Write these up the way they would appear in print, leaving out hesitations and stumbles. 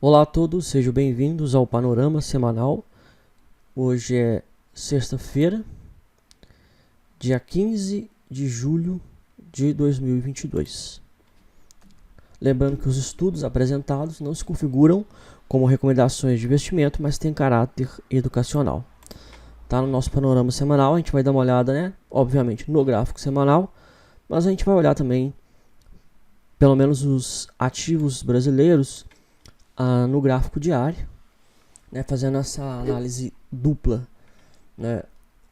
Olá a todos, sejam bem-vindos ao Panorama Semanal. Hoje é sexta-feira, dia 15 de julho de 2022. Lembrando que os estudos apresentados não se configuram como recomendações de investimento, mas têm caráter educacional. Tá no nosso Panorama Semanal, a gente vai dar uma olhada, obviamente, no gráfico semanal, mas a gente vai olhar também, pelo menos, os ativos brasileiros no gráfico diário, fazendo essa análise dupla.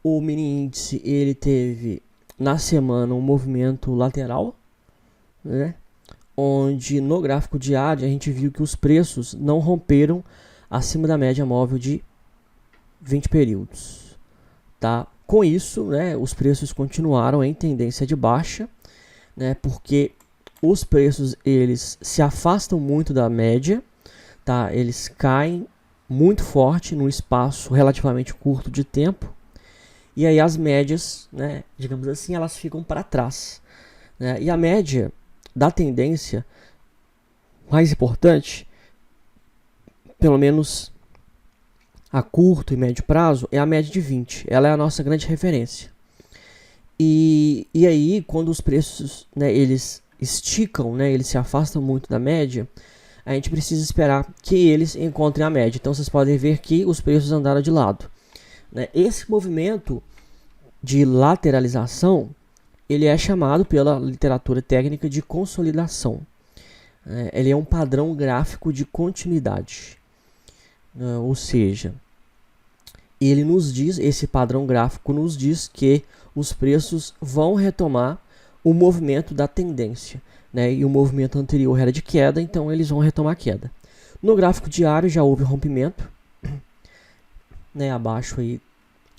O mini índice ele teve na semana um movimento lateral, onde no gráfico diário a gente viu que os preços não romperam acima da média móvel de 20 períodos. Tá? Com isso, os preços continuaram em tendência de baixa, porque os preços eles se afastam muito da média. Tá? Eles caem muito forte num espaço relativamente curto de tempo. E aí as médias, digamos assim, elas ficam para trás. E a média da tendência mais importante, pelo menos a curto e médio prazo, é a média de 20. Ela é a nossa grande referência. E aí, quando os preços eles esticam, eles se afastam muito da média, a gente precisa esperar que eles encontrem a média. Então vocês podem ver que os preços andaram de lado. Esse movimento de lateralização, ele é chamado pela literatura técnica de consolidação. Ele é um padrão gráfico de continuidade. Ou seja, ele nos diz, esse padrão gráfico nos diz que os preços vão retomar o movimento da tendência. E o movimento anterior era de queda, então eles vão retomar a queda. No gráfico diário já houve rompimento, abaixo aí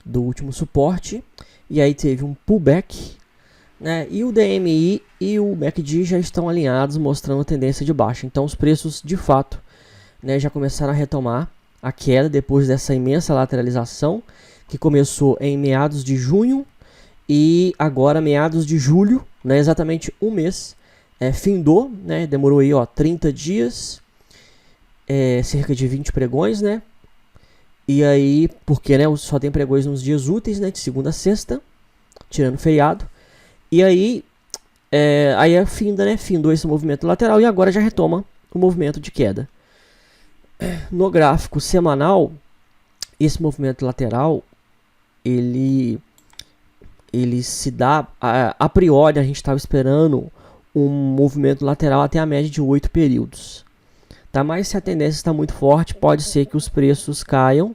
do último suporte, e aí teve um pullback, e o DMI e o MACD já estão alinhados, mostrando tendência de baixa. Então os preços de fato já começaram a retomar a queda depois dessa imensa lateralização que começou em meados de junho e agora meados de julho, exatamente um mês. Findou, demorou aí 30 dias, cerca de 20 pregões, e aí, porque só tem pregões nos dias úteis, de segunda a sexta, tirando feriado, e aí, findou esse movimento lateral e agora já retoma o movimento de queda. No gráfico semanal, esse movimento lateral, ele se dá, a priori a gente estava esperando um movimento lateral até a média de 8 períodos. Tá? Mas se a tendência está muito forte, pode ser que os preços caiam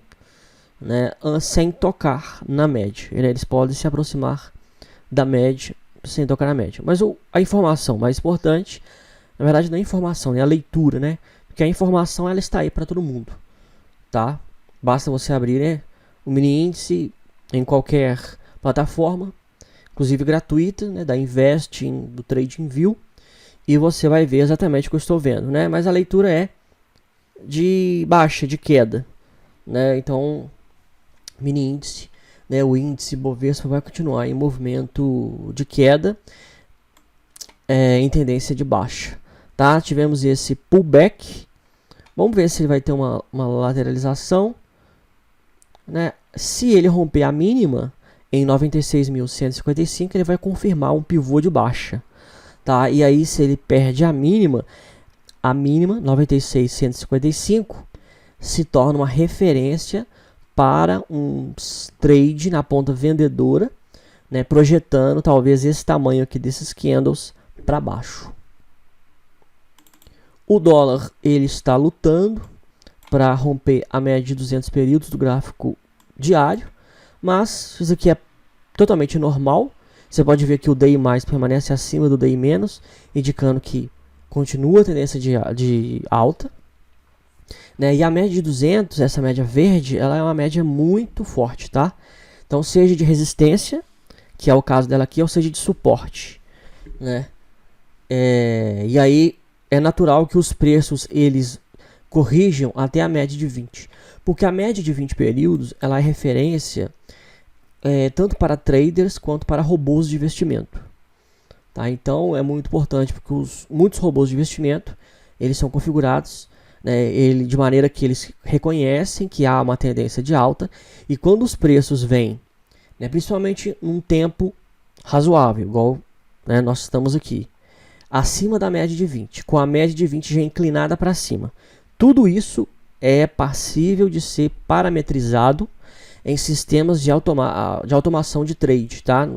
sem tocar na média. Eles podem se aproximar da média sem tocar na média. Mas a informação mais importante, na verdade não é a informação, é a leitura, porque a informação ela está aí para todo mundo. Tá? Basta você abrir o mini índice em qualquer plataforma, inclusive gratuita, da Investing, do TradingView, e você vai ver exatamente o que eu estou vendo, mas a leitura é de baixa, de queda, então mini índice, o índice Bovespa vai continuar em movimento de queda, em tendência de baixa, tá? Tivemos esse pullback, vamos ver se ele vai ter uma lateralização, se ele romper a mínima em 96.155, ele vai confirmar um pivô de baixa, tá? E aí, se ele perde a mínima 96.155, se torna uma referência para um trade na ponta vendedora, projetando talvez esse tamanho aqui desses candles para baixo. O dólar ele está lutando para romper a média de 200 períodos do gráfico diário, mas isso aqui é totalmente normal. Você pode ver que o DI mais permanece acima do DI menos, indicando que continua a tendência de alta. E a média de 200, essa média verde, ela é uma média muito forte, tá? Então, seja de resistência, que é o caso dela aqui, ou seja de suporte, e aí é natural que os preços eles corrijam até a média de 20, porque a média de 20 períodos ela é referência tanto para traders quanto para robôs de investimento. Tá? Então é muito importante porque muitos robôs de investimento eles são configurados né, de maneira que eles reconhecem que há uma tendência de alta, e quando os preços vêm, né, principalmente num tempo razoável, igual, né, nós estamos aqui, acima da média de 20, com a média de 20 já inclinada para cima, tudo isso é passível de ser parametrizado em sistemas de automação de trade, tá?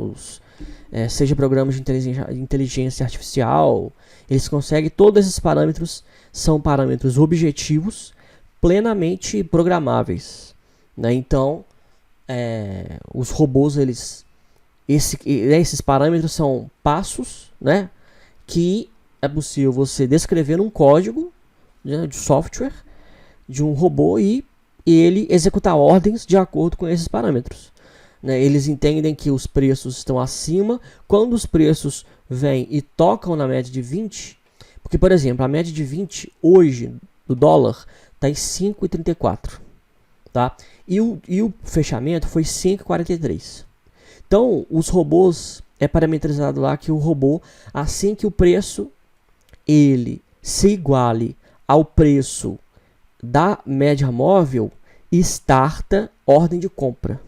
Seja programas de inteligência artificial, eles conseguem, todos esses parâmetros são parâmetros objetivos, plenamente programáveis, né? Então, os robôs, esses parâmetros são passos, né, que é possível você descrever num código, né, de software de um robô e ele executar ordens de acordo com esses parâmetros, né? Eles entendem que os preços estão acima. Quando os preços vêm e tocam na média de 20, porque, por exemplo, a média de 20 hoje do dólar está em 5,34, tá? E o fechamento foi 5,43. Então, os robôs, é parametrizado lá que o robô, assim que o preço ele se iguale ao preço da média móvel, starta ordem de compra.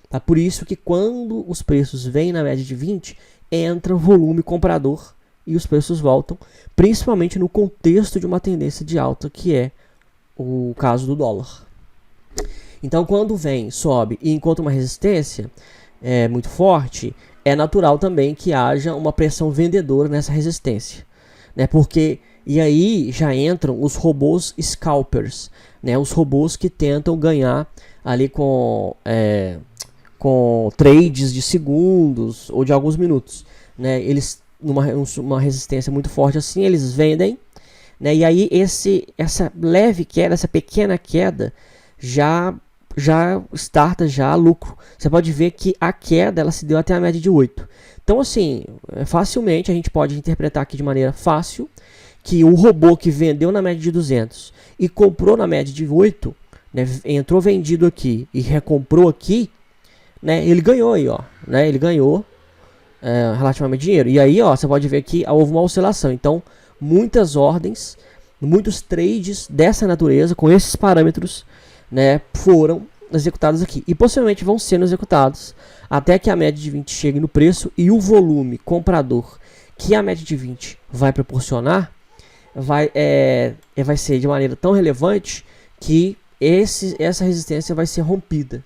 Tá? Por isso que quando os preços vêm na média de 20, entra o volume comprador e os preços voltam, principalmente no contexto de uma tendência de alta, que é o caso do dólar. Então, quando vem, sobe e encontra uma resistência muito forte, é natural também que haja uma pressão vendedora nessa resistência, né? Porque e aí já entram os robôs scalpers, né? Os robôs que tentam ganhar ali com trades de segundos ou de alguns minutos, né? Eles, numa resistência muito forte assim, eles vendem, né? E aí essa leve queda, essa pequena queda já starta já lucro. Você pode ver que a queda ela se deu até a média de 8. Então, assim, facilmente a gente pode interpretar aqui de maneira fácil que o robô que vendeu na média de 200 e comprou na média de 8, né, entrou vendido aqui e recomprou aqui, né, ele ganhou aí, ó, né, ele ganhou relativamente dinheiro. E aí, ó, você pode ver que houve uma oscilação. Então, muitas ordens, muitos trades dessa natureza, com esses parâmetros, né, foram executados aqui e possivelmente vão sendo executados até que a média de 20 chegue no preço e o volume comprador que a média de 20 vai proporcionar vai ser de maneira tão relevante que essa resistência vai ser rompida,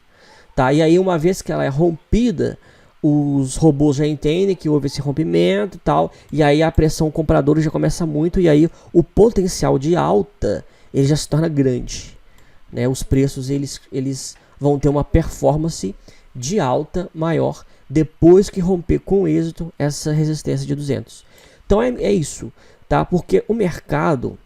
tá? E aí, uma vez que ela é rompida, os robôs já entendem que houve esse rompimento e tal, e aí a pressão compradora já começa muito, e aí o potencial de alta ele já se torna grande, né? Os preços eles vão ter uma performance de alta maior depois que romper com êxito essa resistência de 200. Então é isso, tá? Porque o mercado,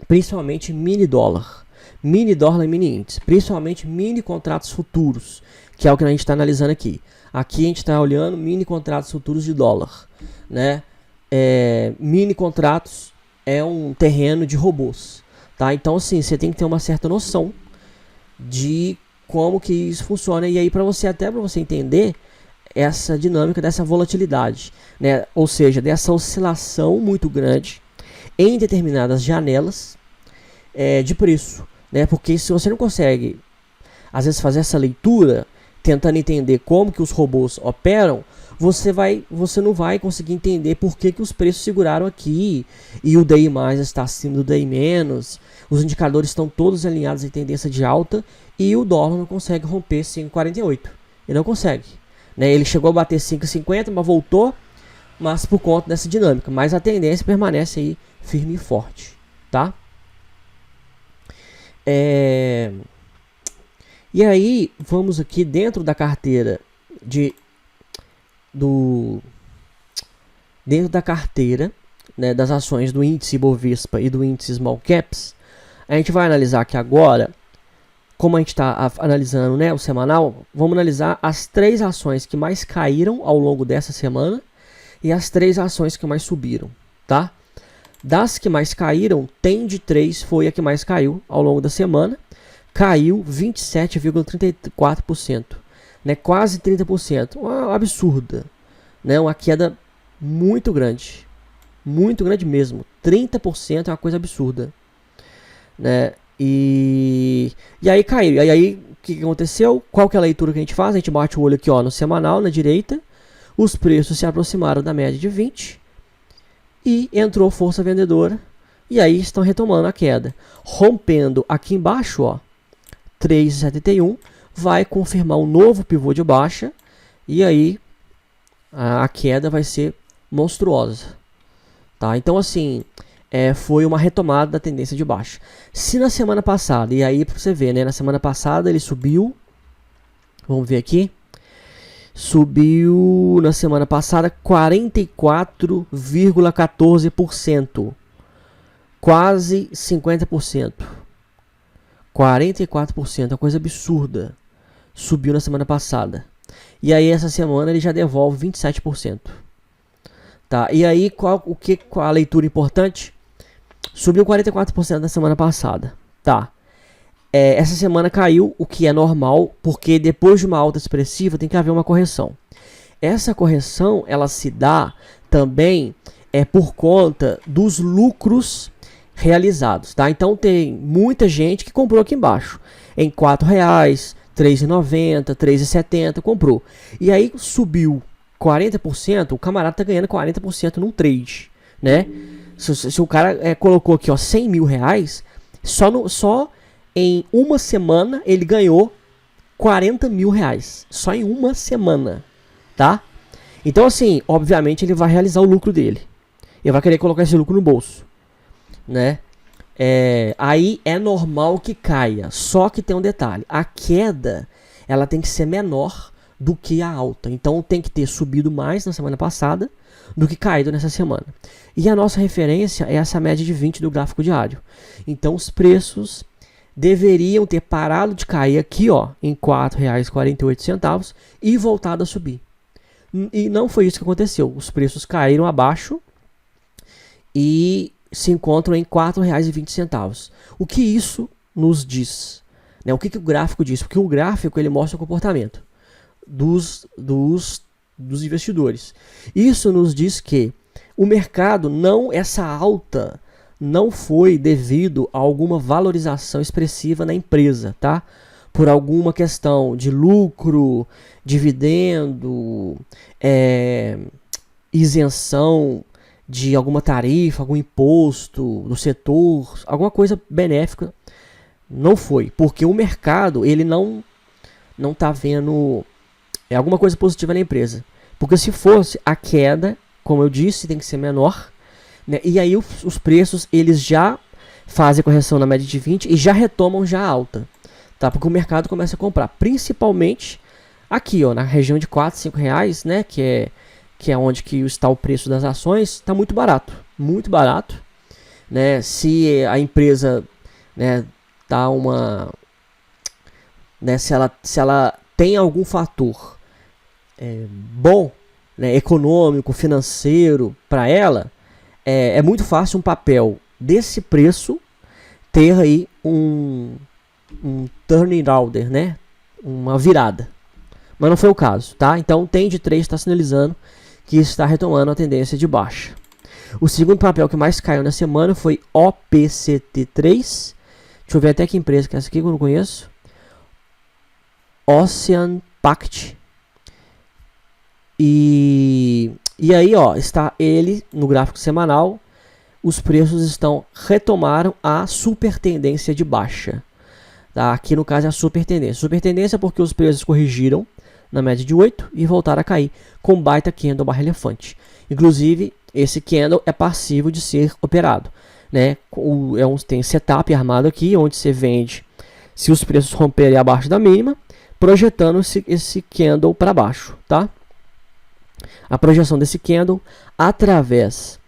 principalmente mini dólar e mini índice, principalmente mini contratos futuros, que é o que a gente está analisando aqui. Aqui a gente está olhando mini contratos futuros de dólar, né? Mini contratos é um terreno de robôs, tá? Então, assim, você tem que ter uma certa noção de como que isso funciona, e aí para você entender essa dinâmica dessa volatilidade, né? Ou seja, dessa oscilação muito grande em determinadas janelas de preço, né? Porque se você não consegue, às vezes, fazer essa leitura, tentando entender como que os robôs operam, você não vai conseguir entender por que os preços seguraram aqui e o DI mais está acima do DI menos, os indicadores estão todos alinhados em tendência de alta e o dólar não consegue romper 5,48. Ele não consegue, né? Ele chegou a bater 5,50, mas voltou, mas por conta dessa dinâmica. Mas a tendência permanece aí firme e forte, tá? E aí, vamos aqui dentro da carteira dentro da carteira, né, das ações do índice Bovespa e do índice Small Caps. A gente vai analisar aqui agora, como a gente está analisando, né, o semanal, vamos analisar as 3 ações que mais caíram ao longo dessa semana e as 3 ações que mais subiram, tá? Das que mais caíram, Tend 3 foi a que mais caiu ao longo da semana. Caiu 27,34%, né? Quase 30%. Uma absurda, né? Uma queda muito grande mesmo. 30% é uma coisa absurda. né? E aí caiu. E aí o que aconteceu? Qual que é a leitura que a gente faz? A gente bate o olho aqui, ó, no semanal, na direita. Os preços se aproximaram da média de 20 e entrou força vendedora. E aí estão retomando a queda. Rompendo aqui embaixo, ó, 3,71, vai confirmar um novo pivô de baixa. E aí a queda vai ser monstruosa. Tá? Então assim, foi uma retomada da tendência de baixa. Se na semana passada, e aí para você ver, né, na semana passada ele subiu, vamos ver aqui, subiu na semana passada 44,14%, quase 50%, 44%, uma coisa absurda, subiu na semana passada. E aí essa semana ele já devolve 27%. Tá? E aí qual a leitura importante? Subiu 44% na semana passada. Tá? Essa semana caiu, o que é normal, porque depois de uma alta expressiva tem que haver uma correção. Essa correção ela se dá também por conta dos lucros realizados. Tá? Então tem muita gente que comprou aqui embaixo em R$4, R$3,90, R$3,70, comprou. E aí subiu 40%, o camarada está ganhando 40% num trade, né? Se o cara colocou aqui, ó, R$100 mil, só em uma semana ele ganhou R$40 mil, só em uma semana, tá? Então assim, obviamente ele vai realizar o lucro dele, ele vai querer colocar esse lucro no bolso, né? Aí é normal que caia, só que tem um detalhe, a queda ela tem que ser menor do que a alta, então tem que ter subido mais na semana passada do que caído nessa semana. E a nossa referência é essa média de 20 do gráfico diário. Então os preços deveriam ter parado de cair aqui, ó, em R$ 4,48 e voltado a subir. E não foi isso que aconteceu. Os preços caíram abaixo e se encontram em R$ 4,20. O que isso nos diz? Né? O que o gráfico diz? Porque o gráfico ele mostra o comportamento dos investidores. Isso nos diz que o mercado, essa alta não foi devido a alguma valorização expressiva na empresa, tá? Por alguma questão de lucro, dividendo, isenção de alguma tarifa, algum imposto do setor, alguma coisa benéfica. Não foi, porque o mercado ele não está vendo alguma coisa positiva na empresa. Porque se fosse a queda, como eu disse, tem que ser menor, né? E aí os preços eles já fazem correção na média de 20 e já retomam já alta, tá? Porque o mercado começa a comprar, principalmente aqui, ó, na região de 4, 5 reais, né? Que é onde que está o preço das ações, está muito barato, né? Se a empresa, né, tá né, se ela tem algum fator bom, né, econômico, financeiro para ela, é muito fácil um papel desse preço ter aí um turning order, né, uma virada. Mas não foi o caso, tá? Então o TEN de 3 está sinalizando que está retomando a tendência de baixa. O segundo papel que mais caiu na semana foi OPCT3. Deixa eu ver até que empresa que é essa aqui que eu não conheço. Ocean Pact. E aí, ó, está ele no gráfico semanal. Os preços retomaram a super tendência de baixa. Tá? Aqui no caso é a super tendência. Super tendência porque os preços corrigiram na média de 8 e voltaram a cair com baita candle barra elefante. Inclusive, esse candle é passivo de ser operado, né? Tem setup armado aqui, onde você vende se os preços romperem abaixo da mínima, projetando esse candle para baixo, tá? A projeção desse candle através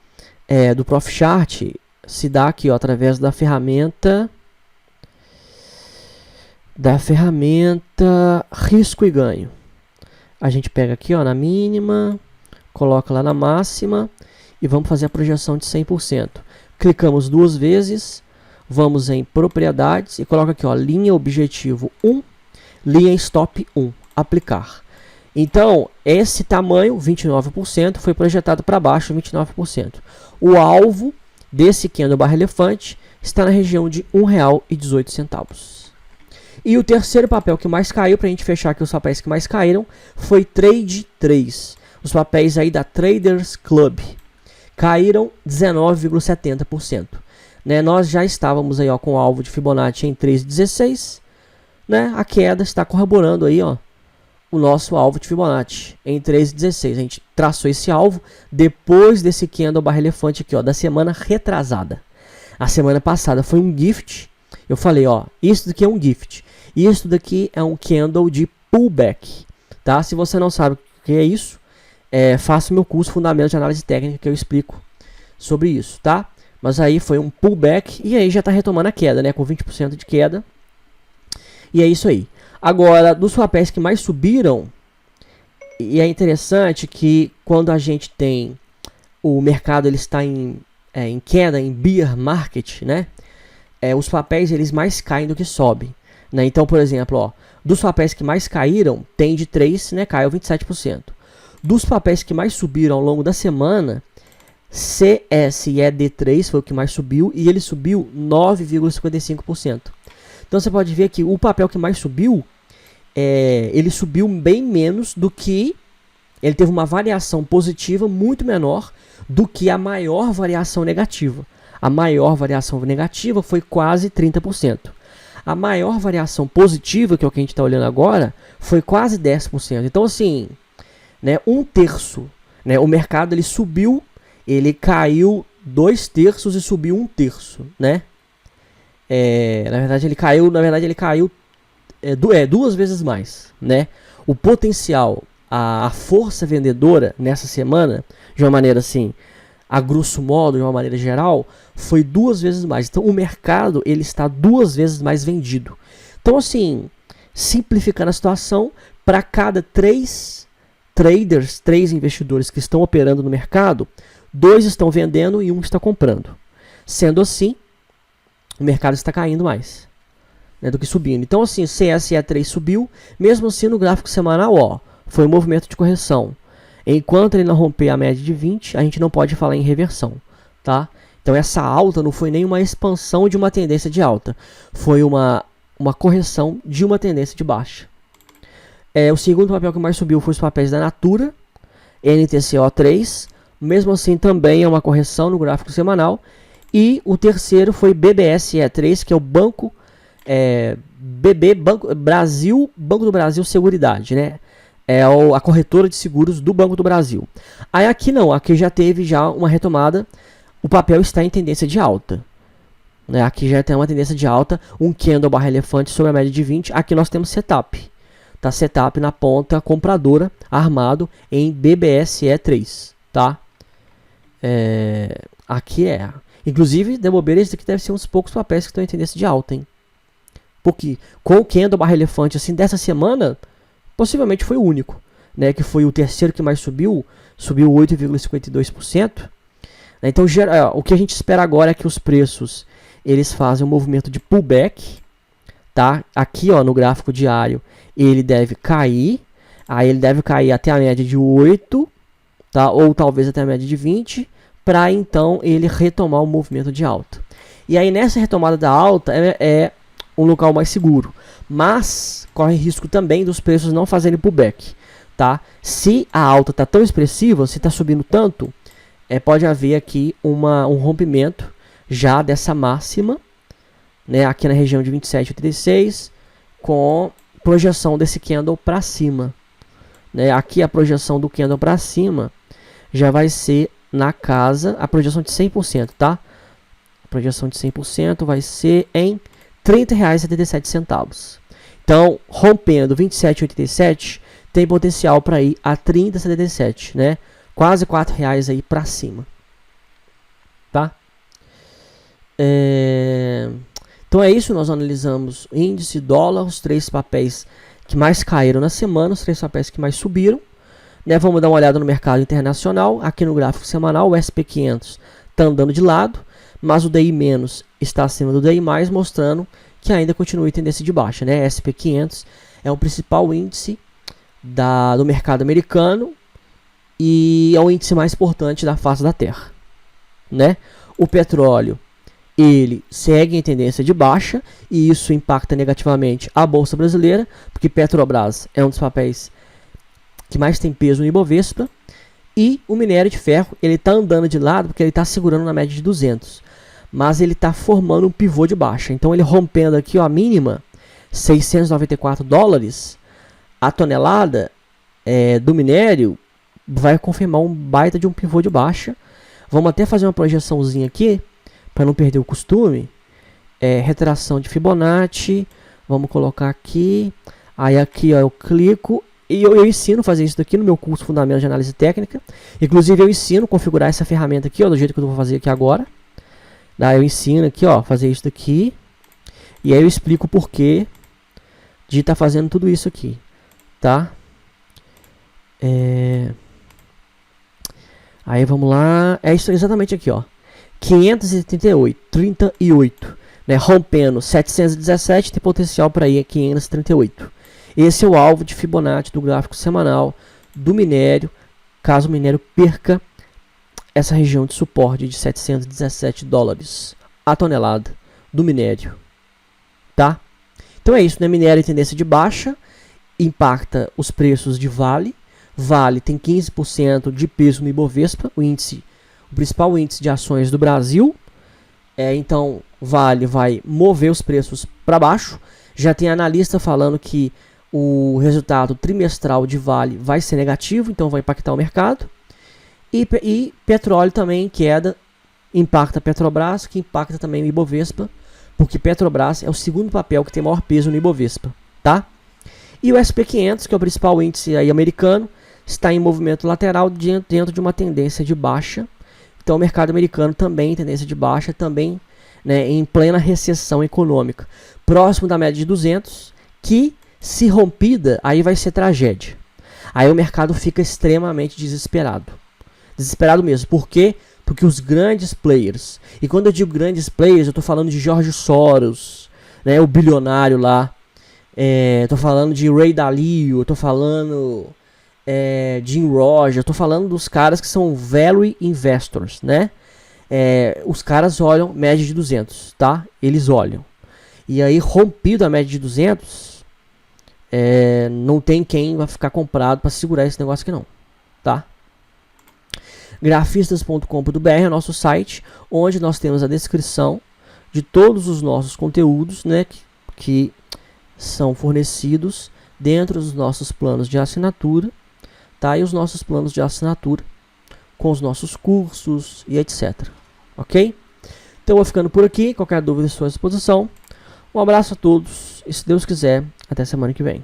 do Profit Chart se dá aqui, ó, através da ferramenta risco e ganho. A gente pega aqui, ó, na mínima, coloca lá na máxima e vamos fazer a projeção de 100%. Clicamos duas vezes, vamos em propriedades e coloca aqui, ó, linha objetivo 1, linha stop 1, aplicar. Então, esse tamanho, 29%, foi projetado para baixo, 29%. O alvo desse candle barra elefante está na região de R$ 1,18. E o terceiro papel que mais caiu, para a gente fechar aqui os papéis que mais caíram, foi Trade 3. Os papéis aí da Traders Club caíram 19,70%. Né? Nós já estávamos aí, ó, com o alvo de Fibonacci em 3,16. Né? A queda está corroborando aí, ó, o nosso alvo de Fibonacci em 3,16. A gente traçou esse alvo depois desse candle barra elefante aqui, ó, da semana retrasada. A semana passada foi um gift. Eu falei, ó, isso daqui é um gift. Isso daqui é um candle de pullback, tá? Se você não sabe o que é isso, faça o meu curso Fundamentos de Análise Técnica que eu explico sobre isso, tá? Mas aí foi um pullback e aí já está retomando a queda, né? Com 20% de queda. E é isso aí. Agora, dos papéis que mais subiram, e é interessante que quando a gente tem o mercado, ele está em queda, em bear market, né? Os papéis eles mais caem do que sobem. Né? Então, por exemplo, ó, dos papéis que mais caíram, tem de 3, né, caiu 27%. Dos papéis que mais subiram ao longo da semana, CSED3 foi o que mais subiu e ele subiu 9,55%. Então você pode ver que o papel que mais subiu, ele subiu bem menos do que, ele teve uma variação positiva muito menor do que a maior variação negativa. A maior variação negativa foi quase 30%. A maior variação positiva, que é o que a gente está olhando agora, foi quase 10%. Então, assim, né, 1/3. Né, o mercado ele subiu, ele caiu 2/3 e subiu 1/3. Né? Na verdade, ele caiu 2 vezes mais. Né? O potencial, a força vendedora nessa semana, de uma maneira assim, a grosso modo, de uma maneira geral, foi 2 vezes mais. Então, o mercado ele está 2 vezes mais vendido. Então, assim, simplificando a situação, para cada 3 traders, 3 investidores que estão operando no mercado, 2 estão vendendo e 1 está comprando. Sendo assim, o mercado está caindo mais, né, do que subindo. Então, assim, CSE3 subiu, mesmo assim no gráfico semanal, ó, foi um movimento de correção. Enquanto ele não romper a média de 20, a gente não pode falar em reversão, tá? Então essa alta não foi nem uma expansão de uma tendência de alta, foi uma correção de uma tendência de baixa. O segundo papel que mais subiu foi os papéis da Natura, NTCO3, mesmo assim também é uma correção no gráfico semanal. E o terceiro foi BBSE3, que é o Banco Banco do Brasil Seguridade, né? A corretora de seguros do Banco do Brasil. Aí aqui não, aqui já teve uma retomada, o papel está em tendência de alta. Né? Aqui já tem uma tendência de alta, um candle barra elefante sobre a média de 20, aqui nós temos setup. Tá, setup na ponta compradora, armado em BBSE3, tá? Aqui inclusive, de bobeira, esse aqui deve ser uns poucos papéis que estão em tendência de alta, hein? Porque com o candle barra elefante assim dessa semana, possivelmente foi o único, né, que foi o terceiro que mais subiu 8,52%. Então, o que a gente espera agora é que os preços eles fazem um movimento de pullback, tá? Aqui, ó, no gráfico diário, ele deve cair, aí ele deve cair até a média de 8, tá? Ou talvez até a média de 20, para então ele retomar o movimento de alta. E aí nessa retomada da alta é um local mais seguro, mas corre risco também dos preços não fazerem pullback, tá? Se a alta está tão expressiva, se está subindo tanto, pode haver aqui um rompimento já dessa máxima, né, aqui na região de 27,86, com projeção desse candle para cima, né? Aqui a projeção do candle para cima já vai ser na casa, a projeção de 100%, tá? A projeção de 100% vai ser em R$ 30,77. Então, rompendo 27,87, tem potencial para ir a 30,77, né? Quase R$ 4,00 aí para cima, tá? Então é isso, nós analisamos índice, dólar, os 3 papéis que mais caíram na semana, os 3 papéis que mais subiram, né? Vamos dar uma olhada no mercado internacional, aqui no gráfico semanal, o SP500 está andando de lado, mas o DI- está acima do DI+, mostrando que ainda continua em tendência de baixa, né? SP500 é o principal índice do mercado americano e é o índice mais importante da face da Terra, né? O petróleo, ele segue em tendência de baixa e isso impacta negativamente a Bolsa Brasileira, porque Petrobras é um dos papéis que mais tem peso no Ibovespa. E o minério de ferro, ele está andando de lado porque ele está segurando na média de 200. Mas ele está formando um pivô de baixa. Então ele rompendo aqui ó, a mínima, 694 dólares, a tonelada do minério vai confirmar um baita de um pivô de baixa. Vamos até fazer uma projeçãozinha aqui, para não perder o costume. Retração de Fibonacci, vamos colocar aqui. Aí aqui ó, eu clico e eu ensino a fazer isso daqui no meu curso Fundamentos de Análise Técnica. Inclusive eu ensino a configurar essa ferramenta aqui, ó, do jeito que eu vou fazer aqui agora. Daí eu ensino aqui, ó, fazer isso daqui. E aí eu explico o porquê de estar fazendo tudo isso aqui, tá? Aí vamos lá, é isso exatamente aqui, ó. 538, né? Rompendo 717, tem potencial para ir a 538. Esse é o alvo de Fibonacci do gráfico semanal do minério, caso o minério perca essa região de suporte de 717 dólares a tonelada do minério, tá? Então é isso, né? Minério em tendência de baixa, impacta os preços de Vale. Vale tem 15% de peso no Ibovespa, o principal índice de ações do Brasil. Então, Vale vai mover os preços para baixo. Já tem analista falando que o resultado trimestral de Vale vai ser negativo, então vai impactar o mercado. E petróleo também em queda, impacta a Petrobras, que impacta também o Ibovespa, porque Petrobras é o segundo papel que tem maior peso no Ibovespa, tá? E o SP500, que é o principal índice aí americano, está em movimento lateral dentro de uma tendência de baixa. Então o mercado americano também em tendência de baixa, também, né, em plena recessão econômica. Próximo da média de 200, que se rompida, aí vai ser tragédia. Aí o mercado fica extremamente desesperado. Desesperado mesmo. Por quê? Porque os grandes players, e quando eu digo grandes players, eu estou falando de George Soros, né, o bilionário lá. Estou falando de Ray Dalio, estou falando Jim Rogers, estou falando dos caras que são value investors, né? Os caras olham média de 200, tá? Eles olham. E aí, rompido a média de 200, não tem quem vai ficar comprado para segurar esse negócio aqui não, tá? Grafistas.com.br é o nosso site, onde nós temos a descrição de todos os nossos conteúdos, né? Que são fornecidos dentro dos nossos planos de assinatura, tá? E os nossos planos de assinatura com os nossos cursos e etc. Ok? Então eu vou ficando por aqui. Qualquer dúvida estou à disposição. Um abraço a todos e, se Deus quiser, até semana que vem.